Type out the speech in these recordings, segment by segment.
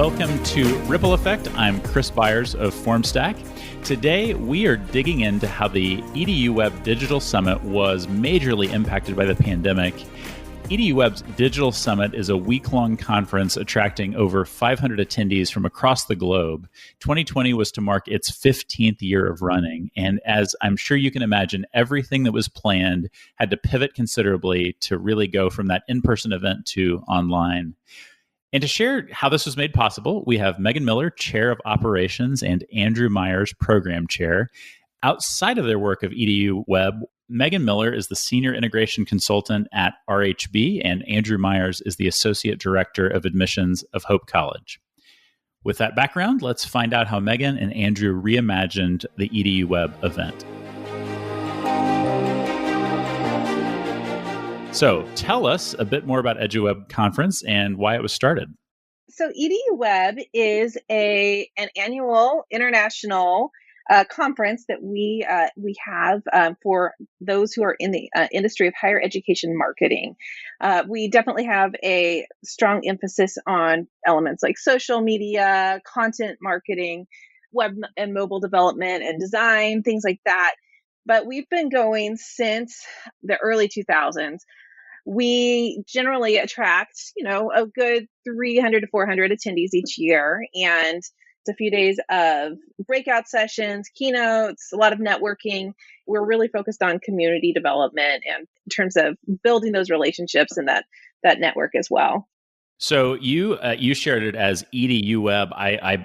Welcome to Ripple Effect. I'm Chris Byers of FORMSTACK. Today, we are digging into how the eduWeb Digital Summit was majorly impacted by the pandemic. eduWeb's Digital Summit is a week-long conference attracting over 500 attendees from across the globe. 2020 was to mark its 15th year of running, and as I'm sure you can imagine, everything that was planned had to pivot considerably to really go from that in-person event to online. And to share how this was made possible, we have Megan Miller, Chair of Operations, and Andrew Meyers, Program Chair. Outside of their work of eduWeb, Megan Miller is the Senior Integration Consultant at RHB, and Andrew Meyers is the Associate Director of Admissions of Hope College. With that background, let's find out how Megan and Andrew reimagined the eduWeb event. So tell us a bit more about eduWeb Conference and why it was started. So eduWeb is an annual international conference that we have for those who are in the industry of higher education marketing. We definitely have a strong emphasis on elements like social media, content marketing, web and mobile development and design, things like that. But we've been going since the early 2000s. We generally attract, a good 300 to 400 attendees each year. And it's a few days of breakout sessions, keynotes, a lot of networking. We're really focused on community development and in terms of building those relationships and that network as well. So you shared it as eduWeb.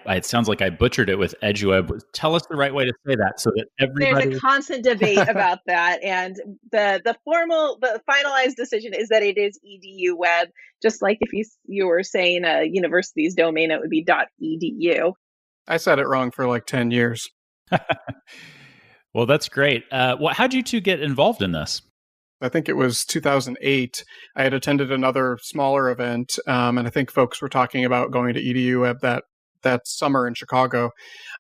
It sounds like I butchered it with eduWeb. Tell us the right way to say that so that everybody. There's a constant debate about that, and the finalized decision is that it is eduWeb. Just like if you were saying a university's domain, it would be .edu. I said it wrong for like 10 years. Well, that's great. How'd you two get involved in this? I think it was 2008. I had attended another smaller event, and I think folks were talking about going to eduWeb that summer in Chicago.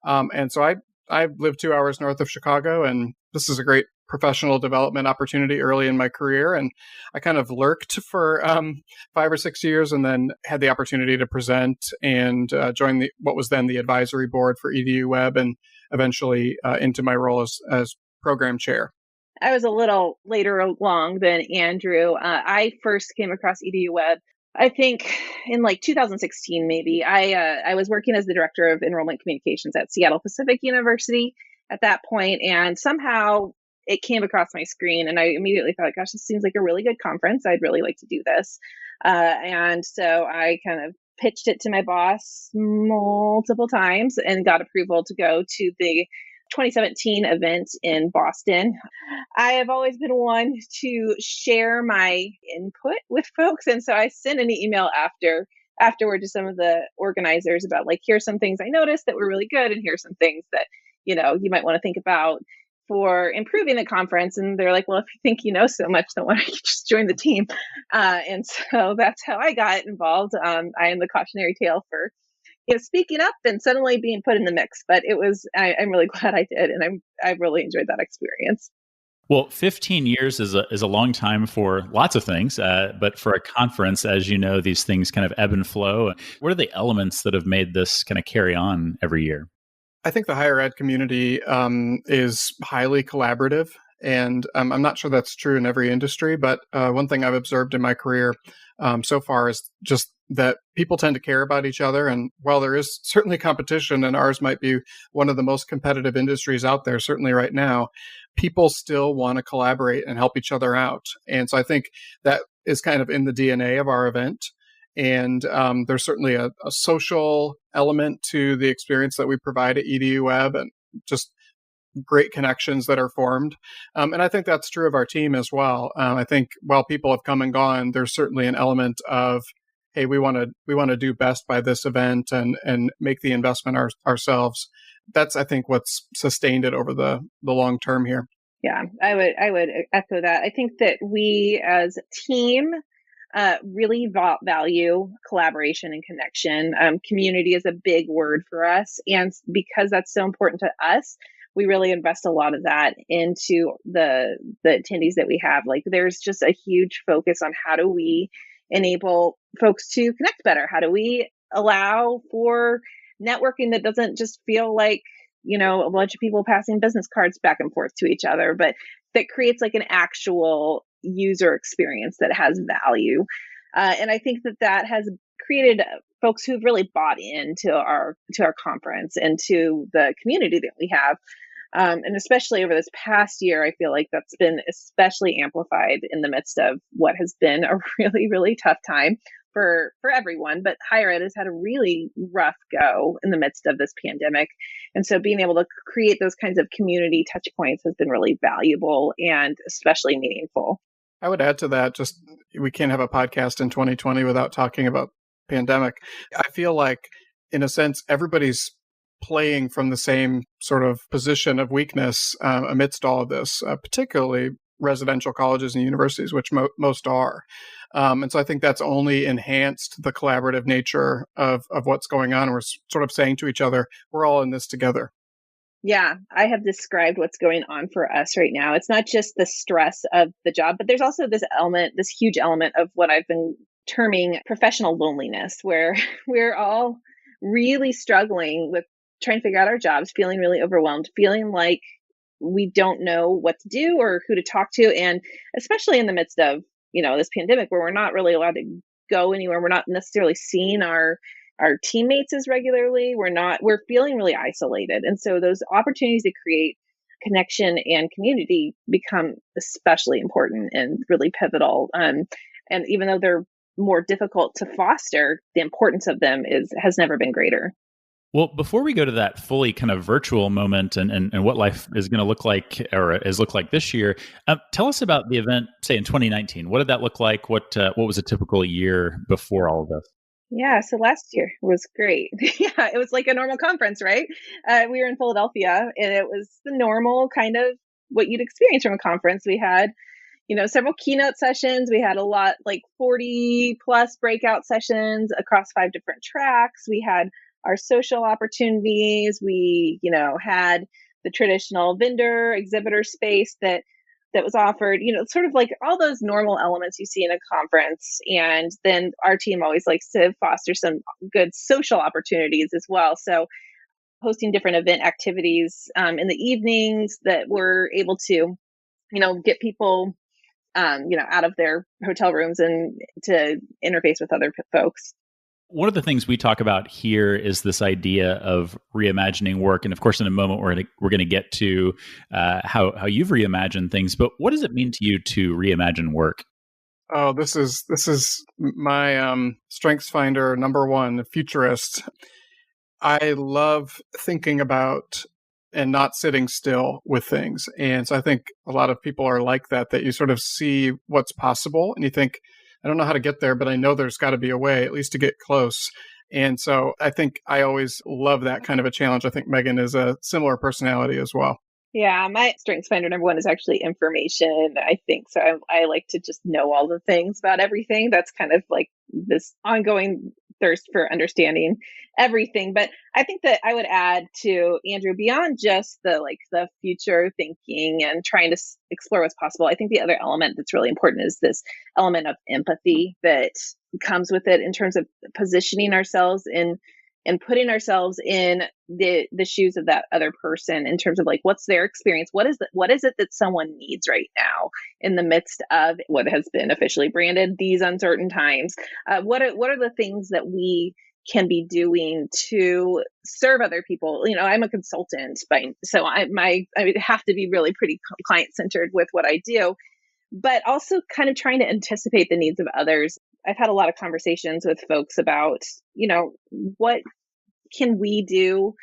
And so I lived 2 hours north of Chicago, and this is a great professional development opportunity early in my career. And I kind of lurked for 5 or 6 years, and then had the opportunity to present and join what was then the advisory board for eduWeb, and eventually into my role as program chair. I was a little later along than Andrew. I first came across eduWeb, I think in like 2016, maybe. I was working as the director of enrollment communications at Seattle Pacific University at that point, and somehow it came across my screen, and I immediately thought, gosh, this seems like a really good conference. I'd really like to do this. And so I kind of pitched it to my boss multiple times and got approval to go to the 2017 event in Boston. I have always been one to share my input with folks. And so I sent an email afterward to some of the organizers about like, here's some things I noticed that were really good. And here's some things that, you might want to think about for improving the conference. And they're like, well, if you think you know so much, then why don't you just join the team? And so that's how I got involved. I am the cautionary tale for speaking up and suddenly being put in the mix. But I'm really glad I did. And I really enjoyed that experience. Well, 15 years is a long time for lots of things. But for a conference, as you know, these things kind of ebb and flow. What are the elements that have made this kind of carry on every year? I think the higher ed community is highly collaborative. And I'm not sure that's true in every industry. But one thing I've observed in my career so far is just that people tend to care about each other. And while there is certainly competition, and ours might be one of the most competitive industries out there, certainly right now, people still want to collaborate and help each other out. And so I think that is kind of in the DNA of our event. And there's certainly a social element to the experience that we provide at eduWeb, and just great connections that are formed. And I think that's true of our team as well. I think while people have come and gone, there's certainly an element of, hey, we want to do best by this event and make the investment ourselves. That's, I think, what's sustained it over the long term here. Yeah, I would echo that. I think that we as a team really value collaboration and connection. Community is a big word for us. And because that's so important to us, we really invest a lot of that into the attendees that we have. Like, there's just a huge focus on how do we enable folks to connect better? How do we allow for networking that doesn't just feel like, a bunch of people passing business cards back and forth to each other, but that creates like an actual user experience that has value. And I think that has created folks who've really bought into our conference and to the community that we have. And especially over this past year, I feel like that's been especially amplified in the midst of what has been a really, really tough time for everyone. But higher ed has had a really rough go in the midst of this pandemic. And so being able to create those kinds of community touch points has been really valuable and especially meaningful. I would add to that, just we can't have a podcast in 2020 without talking about pandemic. I feel like, in a sense, everybody's playing from the same sort of position of weakness amidst all of this, particularly residential colleges and universities, which most are. And so I think that's only enhanced the collaborative nature of what's going on. We're sort of saying to each other, we're all in this together. Yeah, I have described what's going on for us right now. It's not just the stress of the job, but there's also this huge element of what I've been terming professional loneliness, where we're all really struggling with trying to figure out our jobs, feeling really overwhelmed, feeling like we don't know what to do or who to talk to. And especially in the midst of, this pandemic where we're not really allowed to go anywhere. We're not necessarily seeing our teammates as regularly. We're feeling really isolated. And so those opportunities to create connection and community become especially important and really pivotal. And even though they're more difficult to foster, the importance of them has never been greater. Well, before we go to that fully kind of virtual moment and what life is going to look like or has looked like this year, tell us about the event, say in 2019. What did that look like? What was a typical year before all of this? Yeah, so last year was great. Yeah, it was like a normal conference, right? We were in Philadelphia, and it was the normal kind of what you'd experience from a conference. We had, several keynote sessions. We had a lot, like 40 plus breakout sessions across 5 different tracks. We had our social opportunities. We, had the traditional vendor exhibitor space that was offered, sort of like all those normal elements you see in a conference. And then our team always likes to foster some good social opportunities as well. So hosting different event activities in the evenings that were able to, get people, out of their hotel rooms and to interface with other folks. One of the things we talk about here is this idea of reimagining work. And of course, in a moment, we're going to get to how you've reimagined things. But what does it mean to you to reimagine work? Oh, this is my strengths finder number one, the futurist. I love thinking about and not sitting still with things. And so I think a lot of people are like that you sort of see what's possible and you think, I don't know how to get there, but I know there's got to be a way, at least to get close. And so I think I always love that kind of a challenge. I think Megan is a similar personality as well. Yeah, my strengths finder number one is actually information, I think. So I like to just know all the things about everything. That's kind of like this ongoing thirst for understanding everything. But I think that I would add to Andrew, beyond just the future thinking and trying to explore what's possible, I think the other element that's really important is this element of empathy that comes with it in terms of positioning ourselves and putting ourselves in the shoes of that other person in terms of like, what's their experience? What is it that someone needs right now in the midst of what has been officially branded these uncertain times? What are the things that we can be doing to serve other people? I'm a consultant, so I have to be really pretty client-centered with what I do, but also kind of trying to anticipate the needs of others. I've had a lot of conversations with folks about, what can we do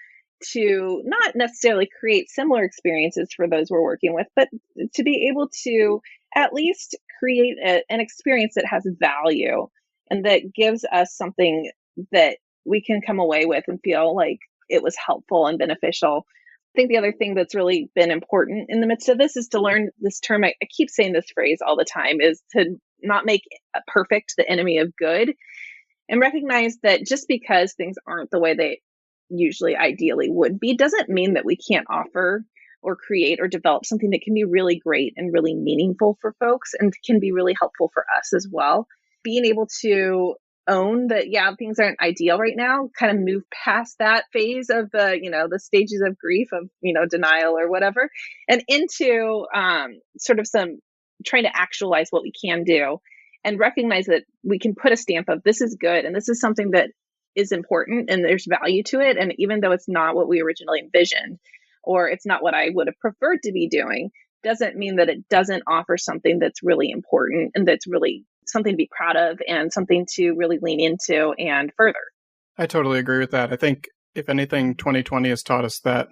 to not necessarily create similar experiences for those we're working with, but to be able to at least create an experience that has value and that gives us something that we can come away with and feel like it was helpful and beneficial. I think the other thing that's really been important in the midst of this is to learn this term. I keep saying this phrase all the time, is to not make perfect the enemy of good, and recognize that just because things aren't the way they usually ideally would be doesn't mean that we can't offer or create or develop something that can be really great and really meaningful for folks and can be really helpful for us as well. Being able to own that, yeah, things aren't ideal right now, kind of move past that phase of the stages of grief of, denial or whatever, and into sort of some trying to actualize what we can do and recognize that we can put a stamp of this is good and this is something that is important and there's value to it. And even though it's not what we originally envisioned, or it's not what I would have preferred to be doing, doesn't mean that it doesn't offer something that's really important and that's really something to be proud of and something to really lean into and further. I totally agree with that. I think, if anything, 2020 has taught us that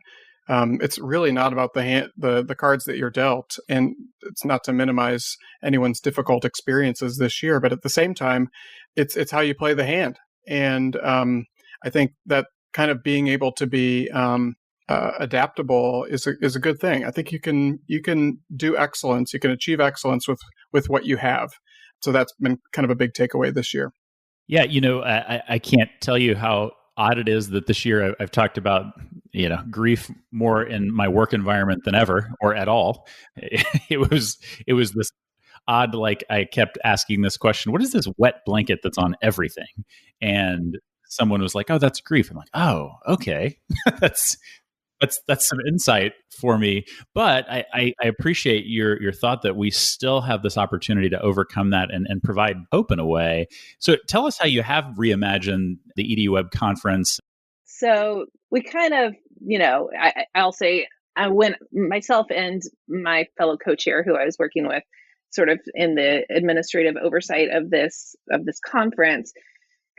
it's really not about the cards that you're dealt, and it's not to minimize anyone's difficult experiences this year, but at the same time, it's how you play the hand. And I think that kind of being able to be adaptable is a good thing. I think you can do excellence, you can achieve excellence with what you have. So that's been kind of a big takeaway this year. Yeah, I can't tell you how odd it is that this year I've talked about, grief more in my work environment than ever, or at all. It was this odd, like I kept asking this question, what is this wet blanket that's on everything? And someone was like, oh, that's grief. I'm like, oh, okay. That's some insight for me. But I appreciate your thought that we still have this opportunity to overcome that and provide hope in a way. So tell us how you have reimagined the eduWeb conference. So we kind of, I'll say I went, myself and my fellow co-chair who I was working with sort of in the administrative oversight of this conference,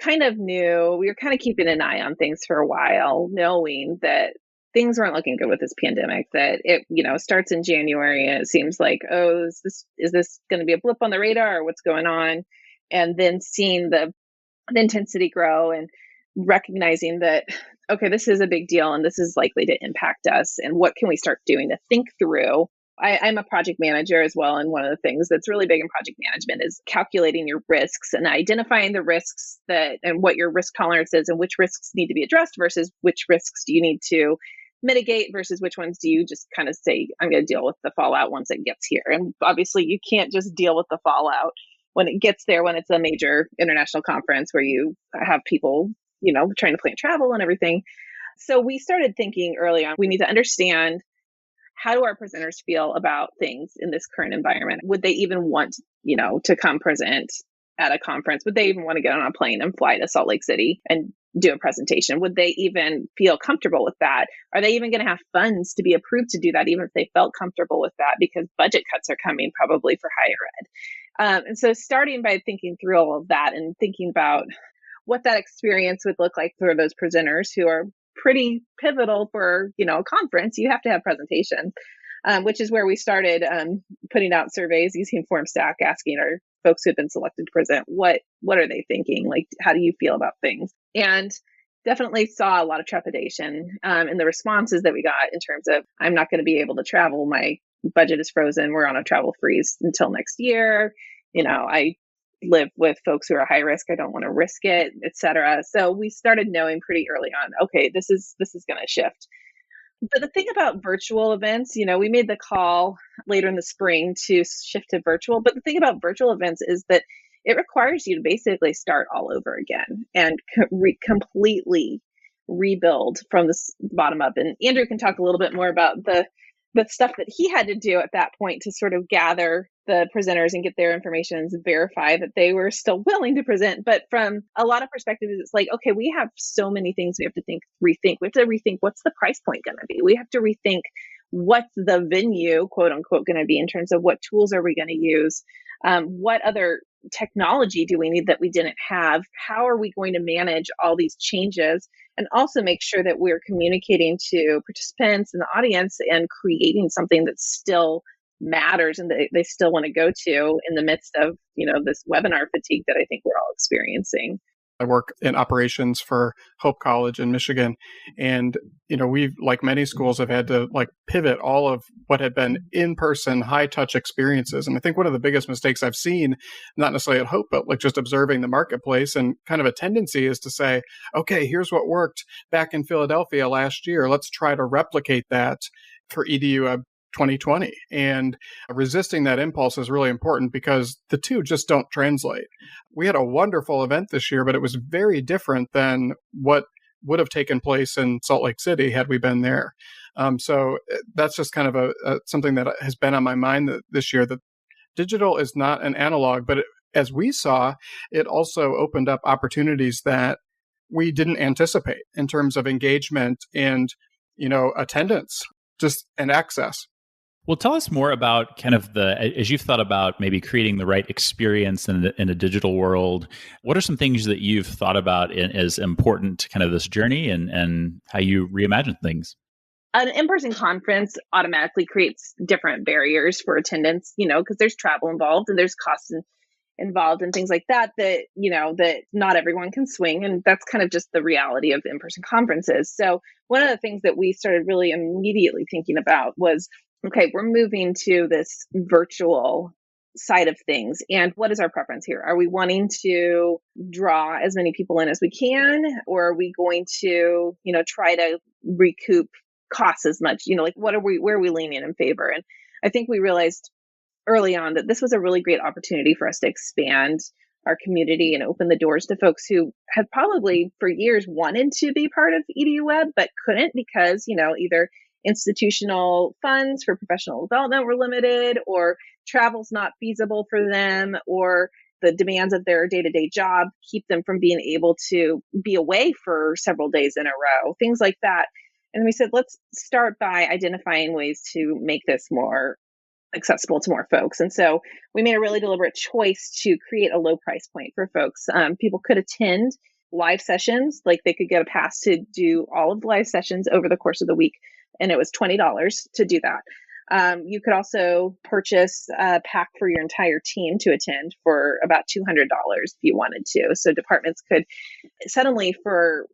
kind of knew we were kind of keeping an eye on things for a while, knowing that things weren't looking good with this pandemic, that it, starts in January and it seems like, oh, is this going to be a blip on the radar or what's going on? And then seeing the intensity grow and recognizing that, okay, this is a big deal and this is likely to impact us. And what can we start doing to think through? I'm a project manager as well. And one of the things that's really big in project management is calculating your risks and identifying the risks and what your risk tolerance is and which risks need to be addressed versus which risks do you need to mitigate versus which ones do you just kind of say, I'm going to deal with the fallout once it gets here. And obviously you can't just deal with the fallout when it gets there, when it's a major international conference where you have people, trying to plan travel and everything. So we started thinking early on, we need to understand, how do our presenters feel about things in this current environment? Would they even want, to come present at a conference? Would they even want to get on a plane and fly to Salt Lake City and do a presentation? Would they even feel comfortable with that? Are they even going to have funds to be approved to do that, even if they felt comfortable with that? Because budget cuts are coming probably for higher ed. And so starting by thinking through all of that and thinking about what that experience would look like for those presenters who are pretty pivotal for, a conference, you have to have presentations, which is where we started putting out surveys using FORMSTACK, asking our folks who have been selected to present, what are they thinking? Like, how do you feel about things? And definitely saw a lot of trepidation in the responses that we got in terms of, I'm not going to be able to travel. My budget is frozen. We're on a travel freeze until next year. I live with folks who are high risk. I don't want to risk it, et cetera. So we started knowing pretty early on, okay, this is going to shift. But the thing about virtual events, we made the call later in the spring to shift to virtual. But the thing about virtual events is that it requires you to basically start all over again and completely rebuild from the bottom up. And Andrew can talk a little bit more about the stuff that he had to do at that point to sort of gather the presenters and get their information and verify that they were still willing to present. But from a lot of perspectives, it's like, okay, we have so many things we have to rethink. We have to rethink, what's the price point going to be? We have to rethink, what's the venue, quote unquote, going to be in terms of what tools are we going to use? What other technology do we need that we didn't have? How are we going to manage all these changes? And also make sure that we're communicating to participants and the audience and creating something that still matters and they still want to go to in the midst of, this webinar fatigue that I think we're all experiencing. I work in operations for Hope College in Michigan. And, we've, like many schools, have had to pivot all of what had been in-person, high-touch experiences. And I think one of the biggest mistakes I've seen, not necessarily at Hope, but just observing the marketplace and kind of a tendency is to say, okay, here's what worked back in Philadelphia last year. Let's try to replicate that for edu 2020. And resisting that impulse is really important because the two just don't translate. We had a wonderful event this year, but it was very different than what would have taken place in Salt Lake City had we been there. So that's just kind of something that has been on my mind this year, that digital is not an analog, but as we saw, it also opened up opportunities that we didn't anticipate in terms of engagement and, attendance, just and access. Well, tell us more about kind of as you've thought about maybe creating the right experience in a digital world, what are some things that you've thought about as important to kind of this journey and how you reimagine things? An in-person conference automatically creates different barriers for attendance, because there's travel involved and there's costs involved and things like that, that not everyone can swing. And that's kind of just the reality of in-person conferences. So one of the things that we started really immediately thinking about was, okay, we're moving to this virtual side of things. And what is our preference here? Are we wanting to draw as many people in as we can, or are we going to, try to recoup costs as much, where are we leaning in favor? And I think we realized early on that this was a really great opportunity for us to expand our community and open the doors to folks who had probably for years wanted to be part of eduWeb, but couldn't because, either institutional funds for professional development were limited, or travel's not feasible for them, or the demands of their day-to-day job keep them from being able to be away for several days in a row, things like that. And we said, let's start by identifying ways to make this more accessible to more folks. And so we made a really deliberate choice to create a low price point for folks. People could attend live sessions, like they could get a pass to do all of the live sessions over the course of the week. And it was $20 to do that. You could also purchase a pack for your entire team to attend for about $200 if you wanted to. So departments could suddenly, for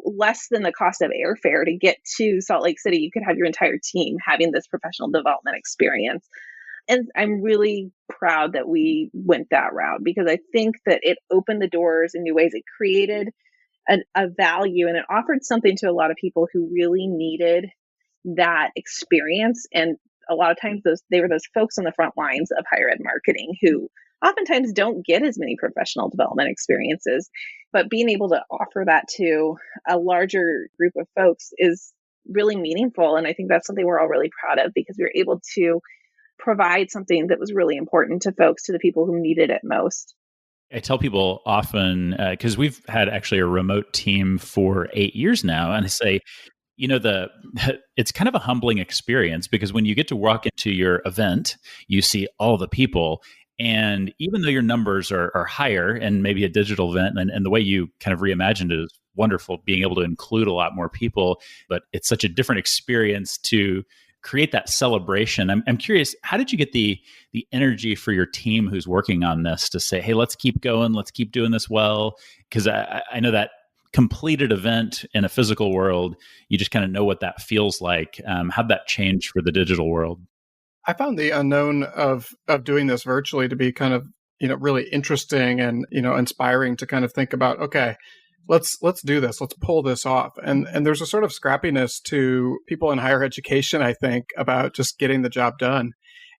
less than the cost of airfare to get to Salt Lake City, you could have your entire team having this professional development experience. And I'm really proud that we went that route because I think that it opened the doors in new ways. It created a value and it offered something to a lot of people who really needed that experience. And a lot of times they were those folks on the front lines of higher ed marketing who oftentimes don't get as many professional development experiences, but being able to offer that to a larger group of folks is really meaningful. And I think that's something we're all really proud of because we were able to provide something that was really important to folks, to the people who needed it most. I tell people often, because we've had actually a remote team for 8 years now, and I say, it's kind of a humbling experience because when you get to walk into your event, you see all the people. And even though your numbers are higher and maybe a digital event, and the way you kind of reimagined it is wonderful, being able to include a lot more people, but it's such a different experience to create that celebration. I'm curious, how did you get the energy for your team who's working on this to say, hey, let's keep going, let's keep doing this well? Because I know that completed event in a physical world, you just kind of know what that feels like. How'd that change for the digital world? I found the unknown of doing this virtually to be kind of, really interesting and, inspiring to kind of think about, okay, let's do this. Let's pull this off. And there's a sort of scrappiness to people in higher education, I think, about just getting the job done.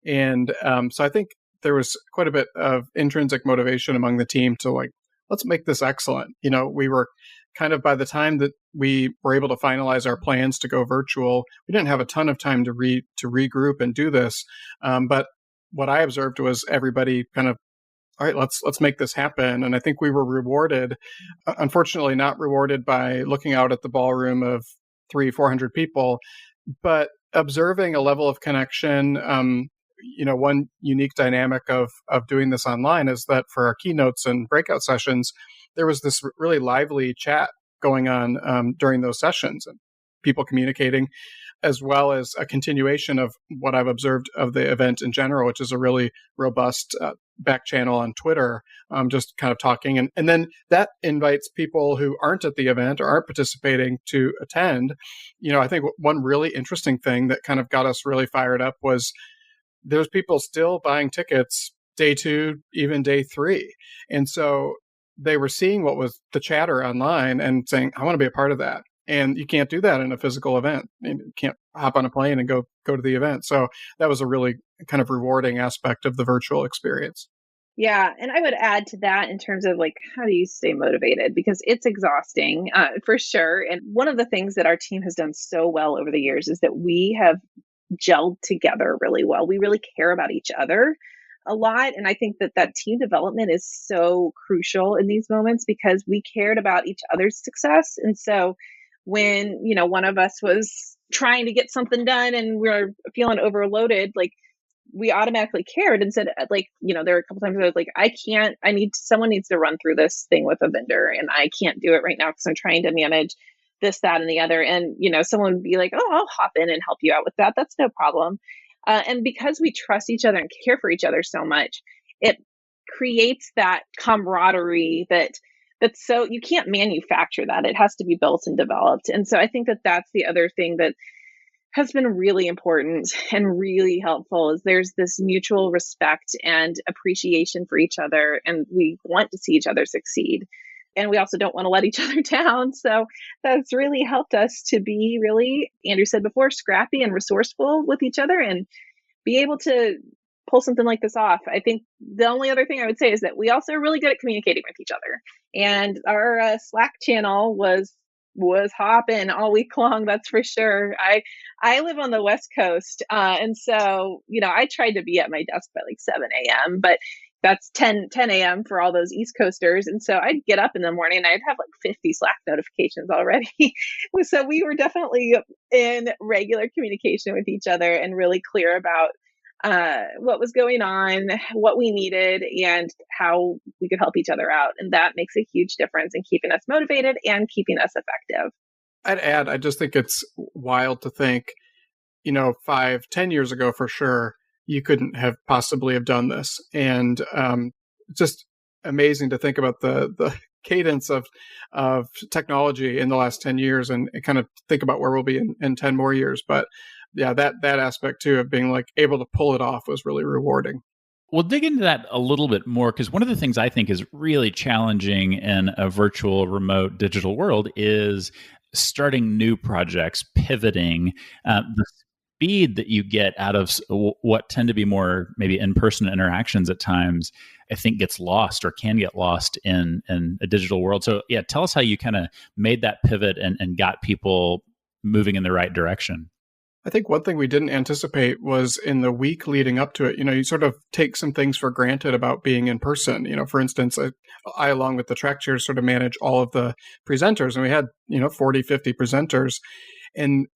And so I think there was quite a bit of intrinsic motivation among the team to let's make this excellent. We were kind of, by the time that we were able to finalize our plans to go virtual, we didn't have a ton of time to regroup and do this. But what I observed was everybody kind of, all right, let's make this happen. And I think we were rewarded, unfortunately not rewarded by looking out at the ballroom of 300-400 people, but observing a level of connection. One unique dynamic of doing this online is that for our keynotes and breakout sessions, there was this really lively chat going on during those sessions and people communicating, as well as a continuation of what I've observed of the event in general, which is a really robust back channel on Twitter, just kind of talking. And then that invites people who aren't at the event or aren't participating to attend. I think one really interesting thing that kind of got us really fired up was there's people still buying tickets day 2, even day 3. And so they were seeing what was the chatter online and saying, I want to be a part of that. And you can't do that in a physical event. You can't hop on a plane and go to the event. So that was a really kind of rewarding aspect of the virtual experience. Yeah. And I would add to that in terms of like, how do you stay motivated? Because it's exhausting for sure. And one of the things that our team has done so well over the years is that we have gelled together really well. We really care about each other a lot. And I think that that team development is so crucial in these moments because we cared about each other's success. And so when, one of us was trying to get something done and we are feeling overloaded, like we automatically cared and said, there were a couple times I was like, someone needs to run through this thing with a vendor and I can't do it right now because I'm trying to manage this, that, and the other. And, someone would be like, oh, I'll hop in and help you out with that. That's no problem. And because we trust each other and care for each other so much, it creates that camaraderie that's so you can't manufacture that. It has to be built and developed. And so I think that that's the other thing that has been really important and really helpful is there's this mutual respect and appreciation for each other. And we want to see each other succeed. And we also don't want to let each other down. So that's really helped us to be really, Andrew said before, scrappy and resourceful with each other and be able to pull something like this off. I think the only other thing I would say is that we also are really good at communicating with each other. And our Slack channel was hopping all week long. That's for sure. I live on the West Coast. And so, I tried to be at my desk by like 7 a.m., but that's 10 a.m. for all those East Coasters. And so I'd get up in the morning and I'd have like 50 Slack notifications already. So we were definitely in regular communication with each other and really clear about what was going on, what we needed, and how we could help each other out. And that makes a huge difference in keeping us motivated and keeping us effective. I'd add, I just think it's wild to think, 5-10 years ago for sure, you couldn't have possibly have done this. And just amazing to think about the cadence of technology in the last 10 years and kind of think about where we'll be in 10 more years. But yeah, that aspect too of being like able to pull it off was really rewarding. We'll dig into that a little bit more because one of the things I think is really challenging in a virtual, remote, digital world is starting new projects, pivoting. The speed that you get out of what tend to be more maybe in-person interactions at times, I think gets lost or can get lost in a digital world. So yeah, tell us how you kind of made that pivot and got people moving in the right direction. I think one thing we didn't anticipate was in the week leading up to it, you sort of take some things for granted about being in person. For instance, I along with the track chairs, sort of manage all of the presenters, and we had, 40, 50 presenters, and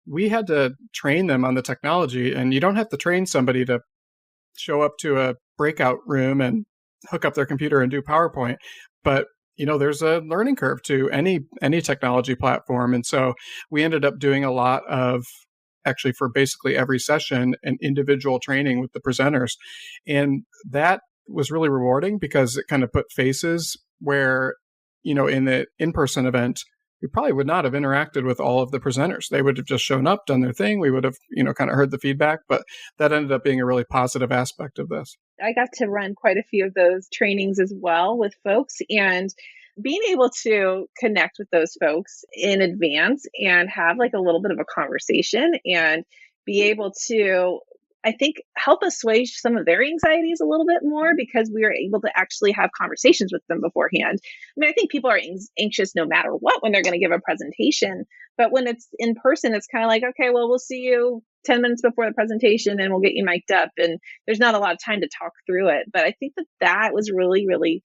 we had to train them on the technology. And you don't have to train somebody to show up to a breakout room and hook up their computer and do PowerPoint. But there's a learning curve to any technology platform. And so we ended up doing a lot of, actually for basically every session, an individual training with the presenters. And that was really rewarding because it kind of put faces where, in the in-person event, we probably would not have interacted with all of the presenters. They would have just shown up, done their thing. We would have, kind of heard the feedback, but that ended up being a really positive aspect of this. I got to run quite a few of those trainings as well with folks, and being able to connect with those folks in advance and have like a little bit of a conversation and be able to, I think, help assuage some of their anxieties a little bit more because we are able to actually have conversations with them beforehand. I mean, I think people are anxious no matter what when they're going to give a presentation, but when it's in person, it's kind of like, okay, well, we'll see you 10 minutes before the presentation and we'll get you mic'd up. And there's not a lot of time to talk through it. But I think that was really, really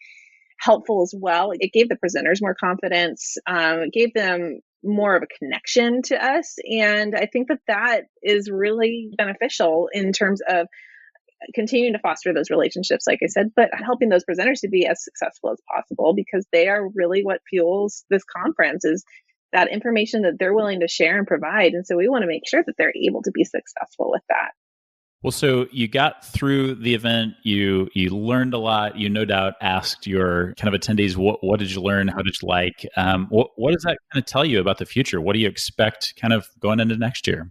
helpful as well. It gave the presenters more confidence. It gave them more of a connection to us. And I think that is really beneficial in terms of continuing to foster those relationships, like I said, but helping those presenters to be as successful as possible because they are really what fuels this conference is that information that they're willing to share and provide. And so we want to make sure that they're able to be successful with that. Well, so you got through the event, you learned a lot, you no doubt asked your kind of attendees, what did you learn? How did you like? What does that kind of tell you about the future? What do you expect kind of going into next year?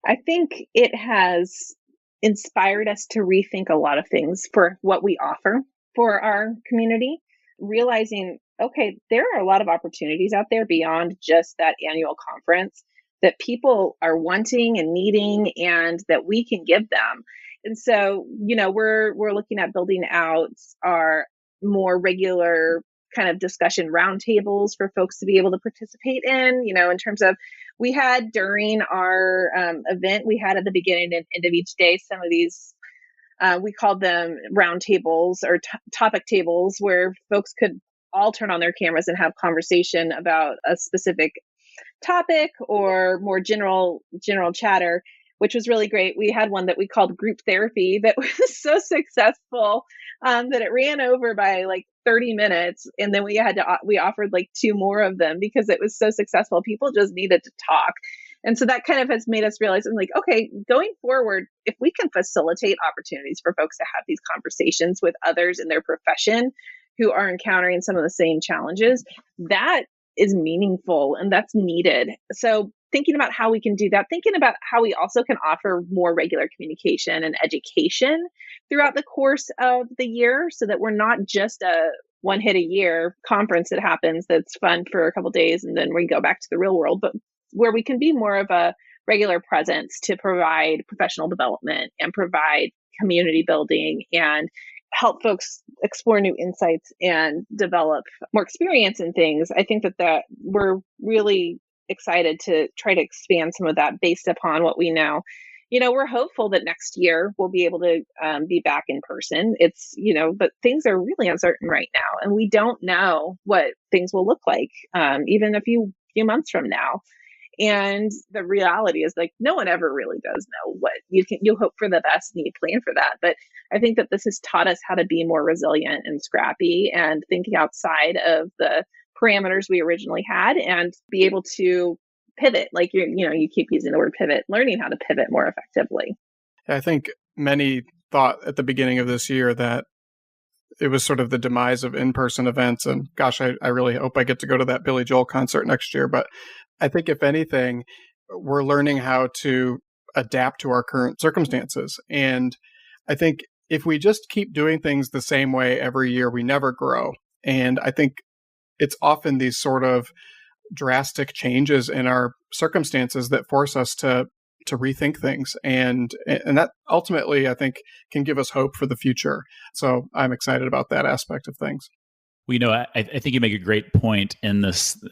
I think it has inspired us to rethink a lot of things for what we offer for our community, realizing okay, there are a lot of opportunities out there beyond just that annual conference that people are wanting and needing and that we can give them. And so, we're looking at building out our more regular kind of discussion roundtables for folks to be able to participate in terms of we had during our event, we had at the beginning and end of each day some of these we called them roundtables or topic tables where folks could all turn on their cameras and have conversation about a specific topic or more general chatter, which was really great. We had one that we called group therapy that was so successful that it ran over by like 30 minutes, and then we offered like two more of them because it was so successful. People just needed to talk. And so that kind of has made us realize, I'm like, okay, going forward, if we can facilitate opportunities for folks to have these conversations with others in their profession who are encountering some of the same challenges, that is meaningful and that's needed. So thinking about how we can do that, thinking about how we also can offer more regular communication and education throughout the course of the year so that we're not just a one hit a year conference that happens that's fun for a couple of days and then we go back to the real world, but where we can be more of a regular presence to provide professional development and provide community building and help folks explore new insights and develop more experience in things. I think that we're really excited to try to expand some of that based upon what we know. We're hopeful that next year we'll be able to be back in person. But things are really uncertain right now, and we don't know what things will look like even a few months from now. And the reality is like no one ever really does know what you hope for the best and you plan for that. But I think that this has taught us how to be more resilient and scrappy and thinking outside of the parameters we originally had and be able to pivot. Like you keep using the word pivot, learning how to pivot more effectively. I think many thought at the beginning of this year that it was sort of the demise of in-person events. And gosh, I really hope I get to go to that Billy Joel concert next year. But I think if anything, we're learning how to adapt to our current circumstances. And I think if we just keep doing things the same way every year, we never grow. And I think it's often these sort of drastic changes in our circumstances that force us to rethink things. And that ultimately, I think, can give us hope for the future. So I'm excited about that aspect of things. Well, I think you make a great point in this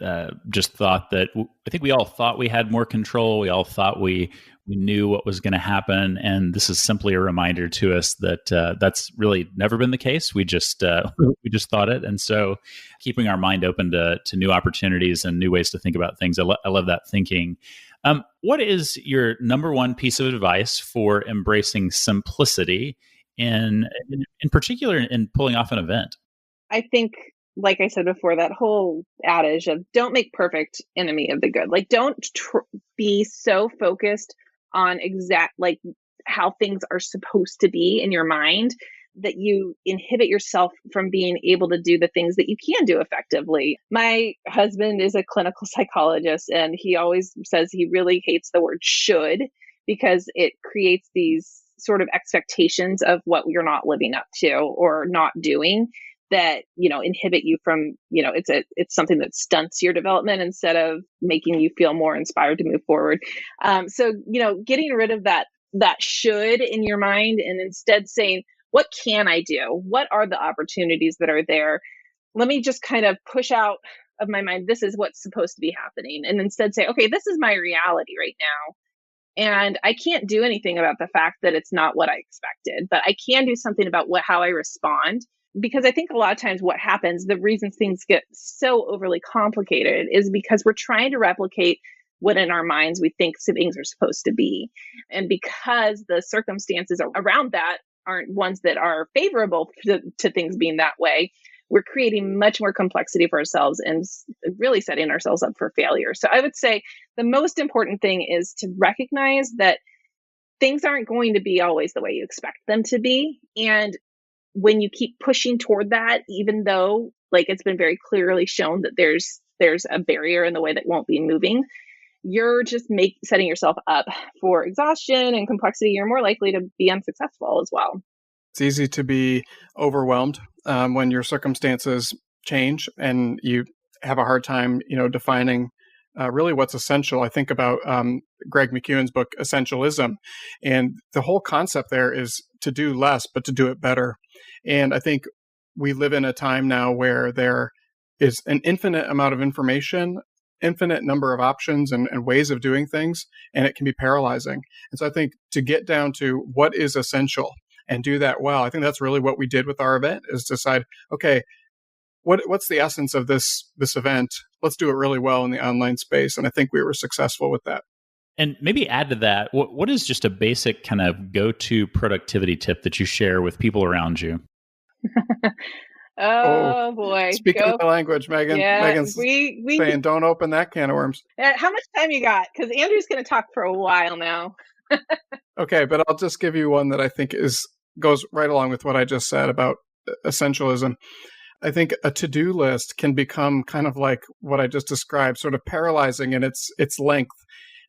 just thought that I think we all thought we had more control. We all thought we knew what was going to happen. And this is simply a reminder to us that that's really never been the case. We just thought it. And so keeping our mind open to new opportunities and new ways to think about things. I love that thinking. What is your number one piece of advice for embracing simplicity in particular in pulling off an event? I think, like I said before, that whole adage of don't make perfect enemy of the good. Like, don't be so focused on how things are supposed to be in your mind that you inhibit yourself from being able to do the things that you can do effectively. My husband is a clinical psychologist, and he always says he really hates the word should because it creates these sort of expectations of what you're not living up to or not doing that inhibit you from it's something that stunts your development instead of making you feel more inspired to move forward. So getting rid of that should in your mind and instead saying, what can I do? What are the opportunities that are there? Let me just kind of push out of my mind, this is what's supposed to be happening, and instead say, okay, this is my reality right now. And I can't do anything about the fact that it's not what I expected, but I can do something about how I respond. Because I think a lot of times what happens, the reason things get so overly complicated is because we're trying to replicate what in our minds we think things are supposed to be. And because the circumstances around that aren't ones that are favorable to things being that way, we're creating much more complexity for ourselves and really setting ourselves up for failure. So I would say the most important thing is to recognize that things aren't going to be always the way you expect them to be. And when you keep pushing toward that, even though it's been very clearly shown that there's a barrier in the way that won't be moving, you're just setting yourself up for exhaustion and complexity. You're more likely to be unsuccessful as well. It's easy to be overwhelmed when your circumstances change, and you have a hard time, defining really what's essential. I think about Greg McKeown's book, Essentialism, and the whole concept there is to do less, but to do it better. And I think we live in a time now where there is an infinite amount of information, infinite number of options and ways of doing things, and it can be paralyzing. And so I think to get down to what is essential and do that well, I think that's really what we did with our event, is decide, okay, what's the essence of this event? Let's do it really well in the online space. And I think we were successful with that. And maybe add to that, what is just a basic kind of go-to productivity tip that you share with people around you? Oh boy. Speaking the language, Megan. Yeah, Megan's saying don't open that can of worms. How much time you got? Because Andrew's going to talk for a while now. Okay, but I'll just give you one that I think goes right along with what I just said about essentialism. I think a to-do list can become kind of like what I just described, sort of paralyzing in its length.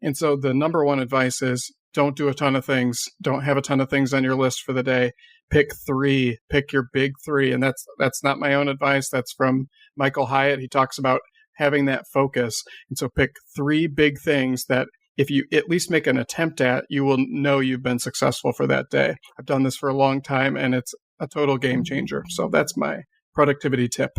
And so the number one advice is don't do a ton of things. Don't have a ton of things on your list for the day. Pick 3, pick your big 3. And that's not my own advice. That's from Michael Hyatt. He talks about having that focus. And so pick 3 big things that if you at least make an attempt at, you will know you've been successful for that day. I've done this for a long time, and it's a total game changer. So that's my productivity tip.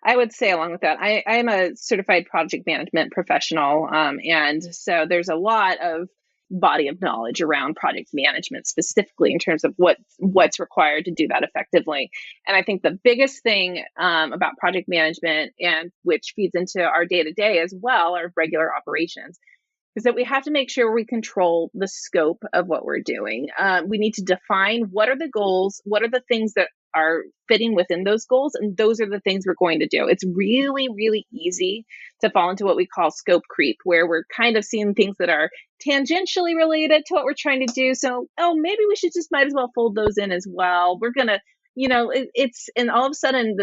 I would say along with that, I am a certified project management professional. And so there's a lot of body of knowledge around project management, specifically in terms of what's required to do that effectively. And I think the biggest thing about project management, and which feeds into our day-to-day as well, our regular operations, is that we have to make sure we control the scope of what we're doing. We need to define what are the goals, what are the things that are fitting within those goals, and those are the things we're going to do. It's really, really easy to fall into what we call scope creep, where we're kind of seeing things that are tangentially related to what we're trying to do. So, maybe we should might as well fold those in as well. We're going to, and all of a sudden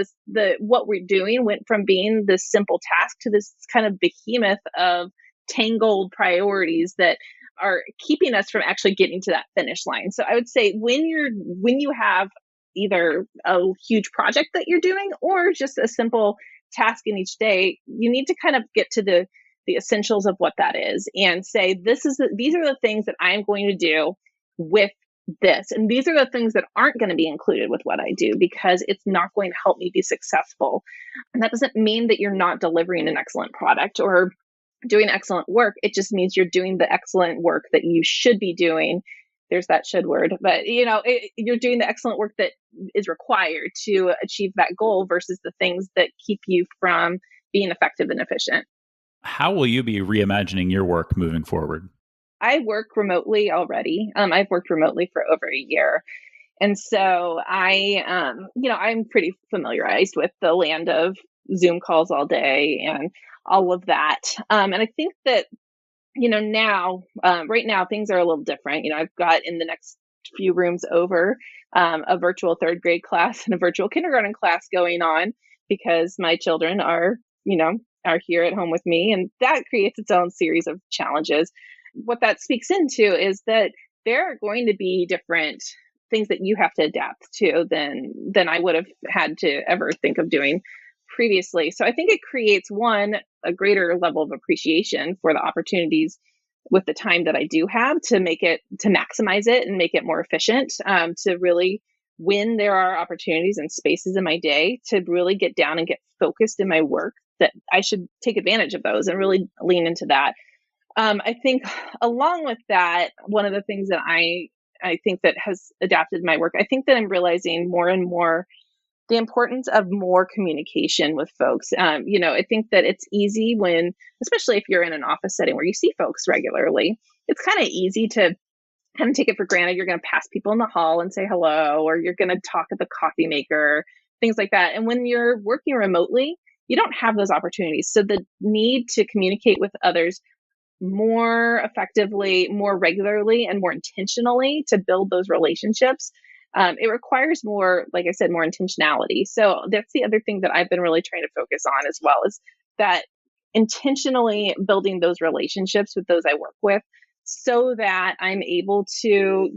what we're doing went from being this simple task to this kind of behemoth of tangled priorities that are keeping us from actually getting to that finish line. So I would say when you have either a huge project that you're doing or just a simple task in each day, you need to kind of get to the essentials of what that is and say, these are the things that I'm going to do with this. And these are the things that aren't going to be included with what I do because it's not going to help me be successful. And that doesn't mean that you're not delivering an excellent product or doing excellent work. It just means you're doing the excellent work that you should be doing. There's that should word, but you're doing the excellent work that is required to achieve that goal versus the things that keep you from being effective and efficient. How will you be reimagining your work moving forward? I work remotely already. I've worked remotely for over a year. And so I'm pretty familiarized with the land of Zoom calls all day and all of that. And I think that, right now things are a little different. I've got in the next few rooms over a virtual 3rd grade class and a virtual kindergarten class going on because my children are here at home with me, and that creates its own series of challenges. What that speaks into is that there are going to be different things that you have to adapt to than I would have had to ever think of doing previously. So I think it creates a greater level of appreciation for the opportunities with the time that I do have to maximize it and make it more efficient, to really, when there are opportunities and spaces in my day, to really get down and get focused in my work, that I should take advantage of those and really lean into that. I think along with that, one of the things that I think that has adapted my work, I think that I'm realizing more and more the importance of more communication with folks. I think that it's easy especially if you're in an office setting where you see folks regularly, it's kind of easy to kind of take it for granted. You're going to pass people in the hall and say hello, or you're going to talk at the coffee maker, things like that. And when you're working remotely, you don't have those opportunities. So the need to communicate with others more effectively, more regularly, and more intentionally to build those relationships, it requires more, like I said, more intentionality. So that's the other thing that I've been really trying to focus on as well, is that intentionally building those relationships with those I work with so that I'm able to,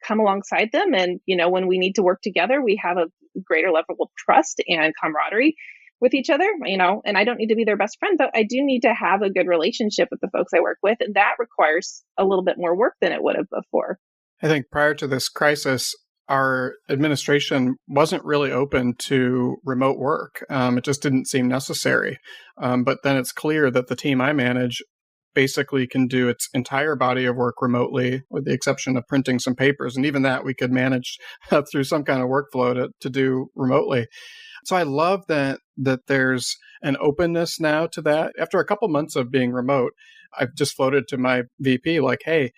come alongside them. And, when we need to work together, we have a greater level of trust and camaraderie. with each other, and I don't need to be their best friend, but I do need to have a good relationship with the folks I work with. And that requires a little bit more work than it would have before. I think prior to this crisis, our administration wasn't really open to remote work. It just didn't seem necessary. But then it's clear that the team I manage basically can do its entire body of work remotely, with the exception of printing some papers. And even that we could manage through some kind of workflow to do remotely. So I love that there's an openness now to that. After a couple months of being remote, I've just floated to my VP like, hey,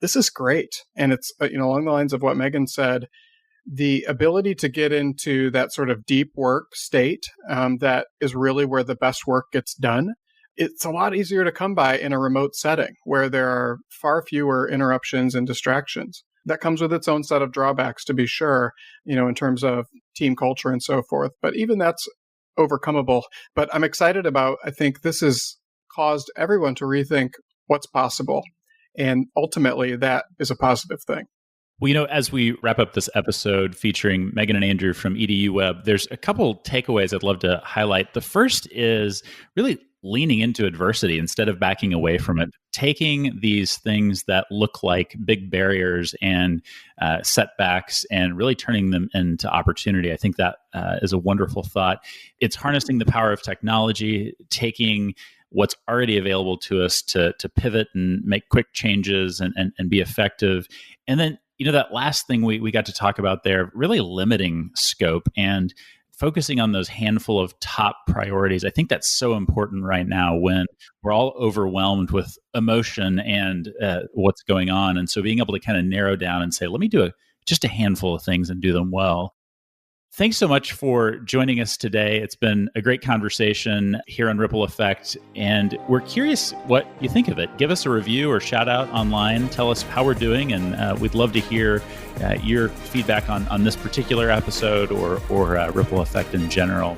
this is great. And it's, along the lines of what Megan said, the ability to get into that sort of deep work state that is really where the best work gets done. It's a lot easier to come by in a remote setting where there are far fewer interruptions and distractions. That comes with its own set of drawbacks, to be sure, in terms of team culture and so forth. But even that's overcomable. But I'm excited about, I think this has caused everyone to rethink what's possible. And ultimately, that is a positive thing. Well, as we wrap up this episode featuring Megan and Andrew from eduWeb, there's a couple takeaways I'd love to highlight. The first is really leaning into adversity instead of backing away from it, taking these things that look like big barriers and setbacks and really turning them into opportunity. I think that is a wonderful thought. It's harnessing the power of technology, taking what's already available to us to pivot and make quick changes and be effective. And then, that last thing we got to talk about there, really limiting scope and focusing on those handful of top priorities. I think that's so important right now when we're all overwhelmed with emotion and what's going on. And so being able to kind of narrow down and say, let me do just a handful of things and do them well. Thanks so much for joining us today. It's been a great conversation here on Ripple Effect, and we're curious what you think of it. Give us a review or shout out online. Tell us how we're doing, and we'd love to hear your feedback on this particular episode or Ripple Effect in general.